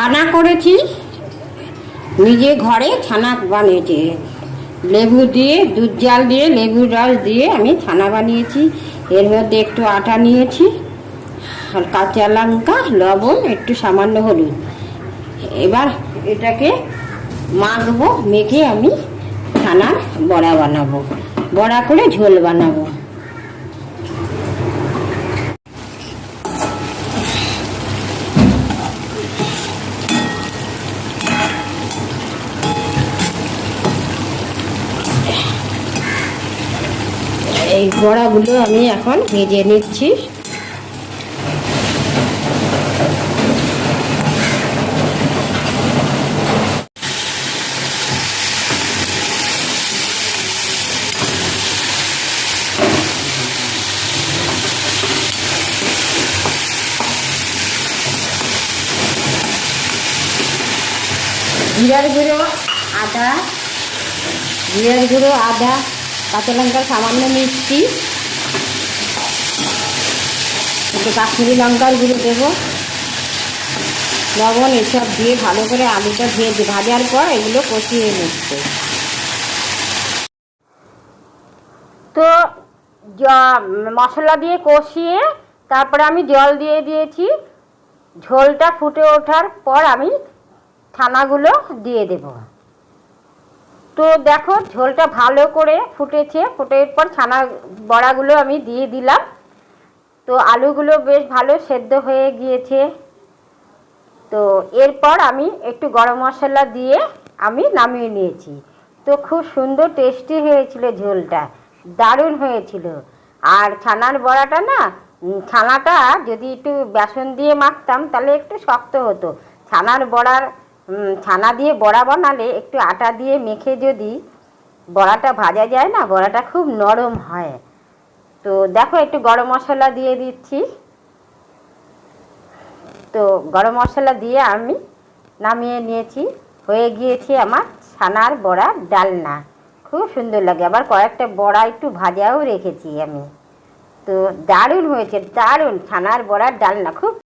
ছানা করেছি, নিজে ঘরে ছানা বানিয়েছি। লেবু দিয়ে, দুধ জাল দিয়ে, লেবুর রস দিয়ে আমি ছানা বানিয়েছি। এর মধ্যে একটু আটা নিয়েছি, আর কাঁচা লঙ্কা, লবণ, একটু সামান্য হলুদ। এবার এটাকে মাখবো, মেখে আমি ছানার বড়া বানাবো, বড়া করে ঝোল বানাবো। এই বড়াগুলো আমি এখন ভেজে নিচ্ছি। জিরার গুঁড়ো, আদা, জিরার গুঁড়ো, আদা, কাঁচা লঙ্কা, সামান্য মিষ্টি, একটু কাশ্মীরি লঙ্কার গুঁড়ো দেবো, লবণ, এসব দিয়ে ভালো করে আলুটা ভেজে ভাজার পর এগুলো কষিয়ে নিচ্ছে। তো মশলা দিয়ে কষিয়ে তারপরে আমি জল দিয়ে দিয়েছি। ঝোলটা ফুটে ওঠার পর আমি ছানাগুলো দিয়ে দেব। তো দেখো ঝোলটা ভালো করে ফুটেছে, ফুটের পর ছানা বড়াগুলো আমি দিয়ে দিলাম। তো আলুগুলো বেশ ভালো সেদ্ধ হয়ে গিয়েছে। তো এরপর আমি একটু গরম মশলা দিয়ে আমি নামিয়ে নিয়েছি। তো খুব সুন্দর টেস্টি হয়েছিল, ঝোলটা দারুণ হয়েছিল। আর ছানার বড়াটা না, ছানাটা যদি একটু বেসন দিয়ে মাখতাম তাহলে একটু শক্ত হতো। ছানার বড়ার ছানা দিয়ে বড়া বানালে একটু আটা দিয়ে মেখে যদি বড়াটা ভাজা যায় না, বড়াটা খুব নরম হয়। তো দেখো একটু গরম মশলা দিয়ে দিচ্ছি। তো গরম মশলা দিয়ে আমি নামিয়ে নিয়েছি। হয়ে গিয়েছে আমার ছানার বড়ার ডালনা, খুব সুন্দর লাগে। আবার কয়েকটা বড়া একটু ভাজাও রেখেছি আমি। তো দারুণ হয়েছে, দারুণ ছানার বড়ার ডালনা, খুব